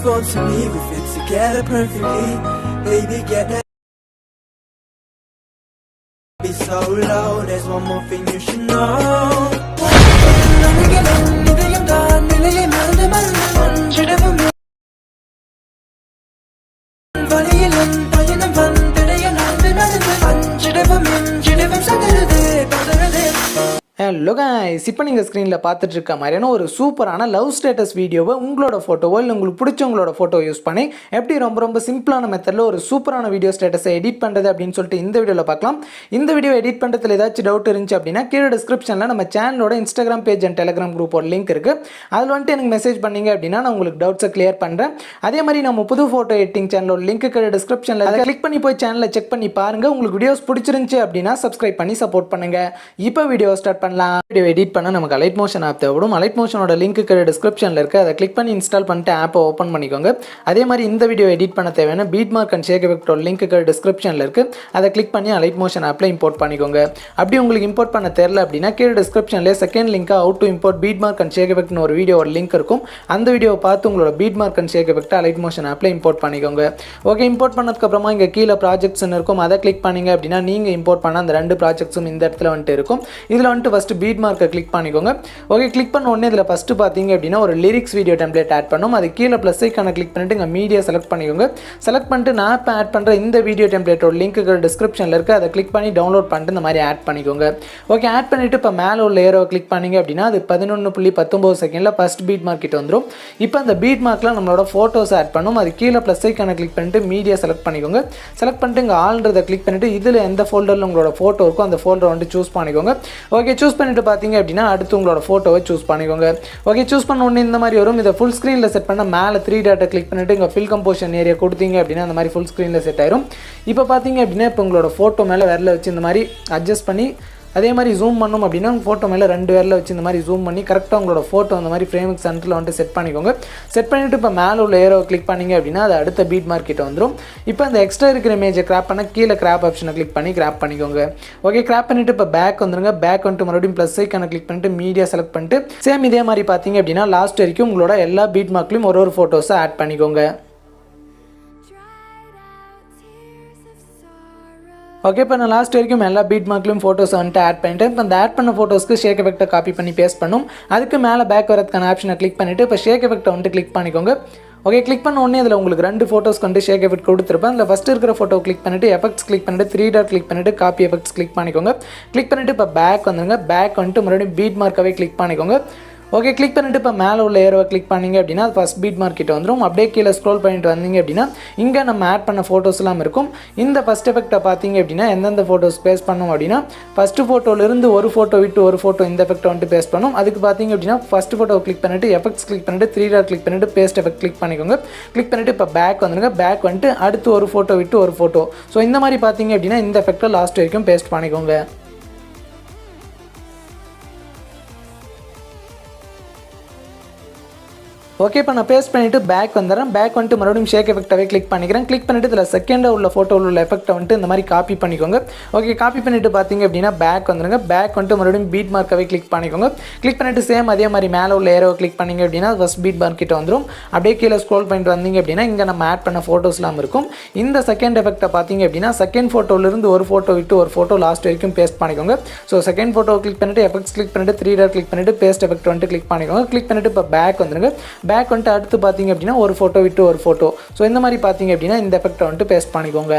go to me, we fit together perfectly. Baby, get that be so low. There's one more thing you should know. Hello guys, இப்போ நீங்க ஸ்கிரீன்ல பார்த்துட்டு இருக்க மாதிரியான ஒரு சூப்பரான லவ் ஸ்டேட்டஸ் வீடியோவை உங்களோட போட்டோவோ இல்ல உங்களுக்கு பிடிச்சவங்களோட போட்டோ யூஸ் பண்ணி எப்படி ரொம்ப சிம்பிளான மெத்தட்ல ஒரு சூப்பரான வீடியோ ஸ்டேட்டஸை எடிட் பண்றது அப்படினு சொல்லிட்டு இந்த வீடியோல பார்க்கலாம். இந்த வீடியோ எடிட் பண்றதுல ஏதாச்சும் டவுட் இருந்துச்சு அப்படினா கீழ டிஸ்கிரிப்ஷன்ல நம்ம சேனலோட Instagram பேஜ் அண்ட் Telegram குரூப்போட லிங்க் இருக்கு. அதுல வந்து எனக்கு மெசேஜ் பண்ணீங்க அப்படினா நான் உங்களுக்கு டவுட்ஸை கிளியர் பண்றேன். அதே மாதிரி நம்ம புது போட்டோ எடிட்டிங் சேனலோட லிங்க் கீழ டிஸ்கிரிப்ஷன்ல அதை கிளிக் பண்ணி போய் சேனலை செக் பண்ணி பாருங்க. உங்களுக்கு வீடியோஸ் பிடிச்சிருந்துச்சு அப்படினா சப்ஸ்கிரைப் பண்ணி சப்போர்ட் பண்ணுங்க. இப்போ வீடியோ ஸ்டார்ட் பண்ணலாம். வீடியோ எடிட் பண்ண நமக்கு Alight Motion ஆப் தேவைப்படும். Alight Motionோட லிங்க் கீழ டிஸ்கிரிப்ஷன்ல இருக்கு. அதை கிளிக் பண்ணி இன்ஸ்டால் பண்ணிட்டு ஆப்பை ஓபன் பண்ணிக்கோங்க. அதே மாதிரி இந்த வீடியோ எடிட் பண்ண தேவையான பீட் மார்க் அண்ட் ஷேக் எஃபெக்ட்டோட லிங்க் கீழ டிஸ்கிரிப்ஷன்ல இருக்கு. அதை கிளிக் பண்ணி Alight Motion ஆப்ல இம்போர்ட் பண்ணிக்கோங்க. அப்படி உங்களுக்கு இம்போர்ட் பண்ண தெரியல அப்படினா கீழ டிஸ்கிரிப்ஷன்ல செகண்ட் லிங்கா how to import bead mark and shake effect னு ஒரு வீடியோவோட லிங்க் இருக்கும். அந்த வீடியோவை பார்த்து உங்களோட பீட் மார்க் அண்ட் ஷேக் எஃபெக்ட்டை Alight Motion ஆப்ல இம்போர்ட் பண்ணிக்கோங்க. ஓகே, இம்போர்ட் பண்ணதுக்கு அப்புறமா இங்க கீழ ப்ராஜெக்ட்ஸ் இருக்கும். அதை கிளிக் பண்ணீங்க அப்படினா நீங்க இம்போர்ட் பண்ண அந்த ரெண்டு ப்ராஜெக்ட்ஸும் இந்த இடத்துல வந்து இருக்கும். இதுல வந்து ஃபர்ஸ்ட் பீட் மார்க்கை கிளிக் பண்ணிக்கோங்க. ஓகே, கிளிக் பண்ண உடனே இதுல ஃபர்ஸ்ட் பாத்தீங்க அப்படினா ஒரு லிரிக்ஸ் வீடியோ டெம்ப்ளேட் ஆட் பண்ணனும். அது கீழ ப்ளஸ் ஐகானை கிளிக் பண்ணிட்டு இங்க மீடியா செலக்ட் பண்ணிக்கோங்க. செலக்ட் பண்ணிட்டு நான் இப்ப ஆட் பண்ற இந்த வீடியோ டெம்ப்ளேட்டோட லிங்க் டிஸ்கிரிப்ஷன்ல இருக்கு. அதை கிளிக் பண்ணி டவுன்லோட் பண்ணிட்டு இந்த மாதிரி ஆட் பண்ணிக்கோங்க. ஓகே, ஆட் பண்ணிட்டு இப்ப மேல உள்ள ஏரோவை கிளிக் பண்ணீங்க அப்படினா அது 11.19 செகண்ட்ல ஃபர்ஸ்ட் பீட் மார்க் கிட்ட வந்துரும். இப்போ அந்த பீட் மார்க்ல நம்மளோட போட்டோஸ் ஆட் பண்ணனும். அது கீழ ப்ளஸ் ஐகானை கிளிக் பண்ணிட்டு மீடியா செலக்ட் பண்ணிக்கோங்க. செலக்ட் பண்ணிட்டு இங்க ஆல்ன்றதை கிளிக் பண்ணிட்டு இதுல எந்த ஃபோல்டர்ல உங்களோட போட்டோ இருக்கோ அந்த ஃபோல்டரை வந்து சூஸ் பண்ணிக்கோங்க. ஓகே, சூஸ் பண்ணிட்டு பாத்தீங்க அப்படினா அடுத்து உங்களோட போட்டோவை சூஸ் பண்ணிக்கோங்க. ஓகே, சூஸ் பண்ண உடனே இந்த மாதிரி வரும். இதை ஃபுல் ஸ்கிரீன்ல செட் பண்ண மேல 3 டாட்டை கிளிக் பண்ணிட்டு இங்க ஃபில் கம்போசிஷன் ஏரியா கொடுத்தீங்க அப்படினா அந்த மாதிரி ஃபுல் ஸ்கிரீன்ல செட் ஆயிரும். இப்போ பாத்தீங்க அப்படினா இப்போ உங்களோட போட்டோ மேல விரல வச்சு இந்த மாதிரி அட்ஜஸ்ட் பண்ணி அதே மாதிரி ஜூம் பண்ணணும் அப்படினா போட்டோ மேல ரெண்டு விரல வச்சு இந்த மாதிரி ஜூம் பண்ணி கரெக்ட்டா உங்களோட போட்டோ அந்த மாதிரி ஃப்ரேமுக்கு சென்டர்ல வந்து செட் பண்ணிக்கோங்க. செட் பண்ணிட்டு இப்போ மேல உள்ள ஏரோவை கிளிக் பண்ணீங்க அப்படினா அது அடுத்த பீட் மார்க் கிட்ட வந்துரும். இப்போ அந்த எக்ஸ்ட்ரா இருக்கிற இமேஜை கிராப் பண்ண கீழ கிராப் ஆப்ஷனை கிளிக் பண்ணி கிராப் பண்ணிக்கோங்க. ஓகே, கிராப் பண்ணிட்டு இப்போ பேக் வந்துருங்க. பேக் வந்து மறுபடியும் ப்ளஸ் ஐகானை கிளிக் பண்ணிட்டு மீடியா செலக்ட் பண்ணிட்டு சேம் இதே மாதிரி பாத்தீங்க அப்படினா லாஸ்ட் வரைக்கும் உங்களோட எல்லா பீட் மார்க்லயும் ஒரு போட்டோஸை ஆட் பண்ணிக்கோங்க. ஓகே, இப்போ நான் லாஸ்ட் வரைக்கும் எல்லா பீட் மார்க்லையும் ஃபோட்டோஸ் வந்துட்டு ஆட் பண்ணிட்டேன். இப்போ அந்த ஆட் பண்ண ஃபோட்டோஸ்க்கு ஷேக் எஃபெக்ட்டை காப்பி பண்ணி பேஸ்ட் பண்ணும். அதுக்கு மேலே பேக் வரதுக்கான ஆப்ஷனை கிளிக் பண்ணிவிட்டு இப்போ ஷேக் எஃபெக்ட்டை வந்துட்டு கிளிக் பண்ணிக்கோங்க. ஓகே, கிளிக் பண்ண உடனே இதில் உங்களுக்கு ரெண்டு ஃபோட்டோஸ் கொண்டு ஷேக் எஃபெக்ட் கொடுத்துருப்பேன். அதில் ஃபஸ்ட் இருக்கிற ஃபோட்டோ கிளிக் பண்ணிட்டு எஃபெக்ட்ஸ் கிளிக் பண்ணிட்டு 3 டாட் கிளிக் பண்ணிட்டு காப்பி எஃபெக்ட்ஸ் கிளிக் பண்ணிக்கோங்க. கிளிக் பண்ணிட்டு இப்போ பேக் வந்துருங்க. பேக் வந்துட்டு மறுபடியும் பீட் மார்க்காகவே கிளிக் பண்ணிக்கோங்க. ஓகே, கிளிக் பண்ணிட்டு இப்போ மேலே உள்ள ஏரோவை கிளிக் பண்ணீங்க அப்படின்னா அது ஃபர்ஸ்ட் பீட் மார்க் கிட்ட வந்துடும். அப்படியே கீழே ஸ்க்ரோல் பண்ணிட்டு வந்தீங்க அப்படின்னா இங்கே நம்ம ஆட் பண்ண ஃபோட்டோஸ்லாம் இருக்கும். இந்த ஃபர்ஸ்ட் எஃபெக்ட்டை பார்த்தீங்க அப்படின்னா எந்தெந்த ஃபோட்டோஸ் பேஸ்ட் பண்ணோம் அப்படின்னா ஃபர்ஸ்ட் ஃபோட்டோலேருந்து ஒரு ஃபோட்டோ விட்டு ஒரு ஃபோட்டோ இந்த எஃபெக்ட்டை வந்துட்டு பேஸ்ட் பண்ணும். அதுக்கு பார்த்தீங்க அப்படின்னா ஃபர்ஸ்ட் ஃபோட்டோ கிளிக் பண்ணிட்டு எஃபெக்ட்ஸ் கிளிக் பண்ணிட்டு 3 டாட் கிளிக் பண்ணிட்டு பேஸ்ட் எஃபெக்ட் கிளிக் பண்ணிக்கோங்க. கிளிக் பண்ணிட்டு இப்போ பேக் வந்துருங்க. பேக் வந்துட்டு அடுத்து ஒரு ஃபோட்டோ விட்டு ஒரு ஃபோட்டோ. ஸோ இந்த மாதிரி பார்த்தீங்க அப்படின்னா இந்த எஃபெக்ட்டை லாஸ்ட் வரைக்கும் பேஸ்ட் பண்ணிக்கோங்க. ஓகே, இப்போ நான் பேஸ்ட் பண்ணிட்டு பேக் வந்துடுறேன். பேக் வந்துட்டு மறுபடியும் ஷேக் எஃபெக்ட்டாகவே கிளிக் பண்ணிக்கிறேன். கிளிக் பண்ணிட்டு இதில் செகண்டாக உள்ள ஃபோட்டோவில் உள்ள எஃபெக்ட்டை வந்துட்டு இந்த மாதிரி காப்பி பண்ணிக்கோங்க. ஓகே, காப்பி பண்ணிட்டு பார்த்தீங்க அப்படின்னா பேக் வந்துருங்க. பேக் வந்துட்டு மறுபடியும் பீட் மார்க்காகவே கிளிக் பண்ணிக்கோங்க. கிளிக் பண்ணிட்டு சேம் அதே மாதிரி மேலே உள்ள ஏரோவை கிளிக் பண்ணிங்க அப்படின்னா ஃபர்ஸ்ட் பீட் மார்க் கிட்ட வந்துடும். அப்படியே கீழே ஸ்க்ரோல் பண்ணிட்டு வந்தீங்க அப்படின்னா இங்கே நம்ம ஆட் பண்ண ஃபோட்டோஸ்லாம் இருக்கும். இந்த செகண்ட் எஃபெக்ட்டை பார்த்தீங்க அப்படின்னா செகண்ட் ஃபோட்டோலேருந்து ஒரு ஃபோட்டோ விட்டு ஒரு ஃபோட்டோ லாஸ்ட் வரைக்கும் பேஸ்ட் பண்ணிக்கோங்க. ஸோ செகண்ட் ஃபோட்டோ கிளிக் பண்ணிட்டு எஃபெக்ட்ஸ் கிளிக் பண்ணிட்டு 3 டாட் கிளிக் பண்ணிட்டு பேஸ்ட் எஃபெக்ட் வந்துட்டு கிளிக் பண்ணிக்கோங்க. கிளிக் பண்ணிட்டு இப்போ பேக் வந்துருங்க. பேக் வந்துட்டு அடுத்து பார்த்தீங்க அப்படின்னா ஒரு ஃபோட்டோ விட்டு ஒரு ஃபோட்டோ. ஸோ இந்த மாதிரி பார்த்தீங்க அப்படின்னா இந்த எஃபெக்ட்டை வந்துட்டு பேஸ்ட் பண்ணிக்கோங்க.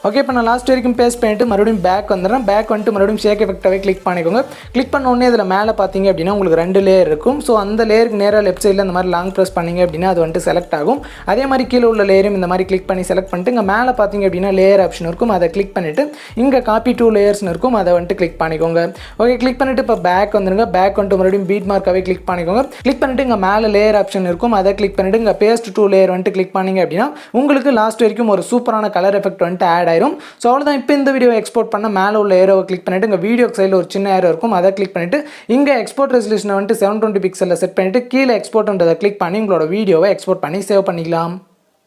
ஓகே, இப்போ நான் லாஸ்ட் வரைக்கும் பேஸ்ட் பண்ணிட்டு மறுபடியும் பேக் வந்துடுறேன். பேக் வந்துட்டு மறுபடியும் ஷேக் எஃபெக்ட்டாகவே கிளிக் பண்ணிக்கோங்க. கிளிக் பண்ண உடனே இதில் மேலே பார்த்தீங்க அப்படின்னா உங்களுக்கு 2 லேயர் இருக்கும். ஸோ அந்த லேயருக்கு நேராக லெஃப்ட் சைடில் இந்த மாதிரி லாங் ப்ரெஸ் பண்ணிங்க அப்படின்னா அது வந்துட்டு செலக்ட் ஆகும். அதே மாதிரி கீழே உள்ள லேயரும் இந்த மாதிரி கிளிக் பண்ணி செலக்ட் பண்ணிட்டு இங்கே மேலே பார்த்தீங்க அப்படின்னா லேயர் ஆப்ஷன் இருக்கும். அதை கிளிக் பண்ணிவிட்டு இங்கே காப்பி 2 லேயர்ஸ்னு இருக்கும். அதை வந்துட்டு கிளிக் பண்ணிக்கோங்க. ஓகே, கிளிக் பண்ணிவிட்டு இப்போ பேக் வந்துருங்க. பேக் வந்துட்டு மறுபடியும் பீட் மார்க்காகவே கிளிக் பண்ணிக்கோங்க. கிளிக் பண்ணிட்டு இங்கே மேலே லேயர் ஆப்ஷன் இருக்கும். அதை கிளிக் பண்ணிட்டு இங்கே பேஸ்ட் 2 லேயர் வந்துட்டு கிளிக் பண்ணிங்க அப்படின்னா உங்களுக்கு லாஸ்ட் வரைக்கும் ஒரு சூப்பரான கலர் எஃபெக்ட் வந்துட்டு ஆட் ஆயிரும். ஸோ அவ்வளோதான். இப்போ இந்த வீடியோ எக்ஸ்போர்ட் பண்ண மேலே உள்ள ஏரோவை கிளிக் பண்ணிட்டு இங்கே வீடியோ சைடில் ஒரு சின்ன ஏரோ இருக்கும். அதை கிளிக் பண்ணிட்டு இங்கே எக்ஸ்போர்ட் ரெசல்யூஷனை வந்துட்டு 720 பிக்சலில் செட் பண்ணிட்டு கீழே எக்ஸ்போர்ட்ன்றதை கிளிக் பண்ணி உங்களோட வீடியோவை எக்ஸ்போர்ட் பண்ணி சேவ் பண்ணிக்கலாம்.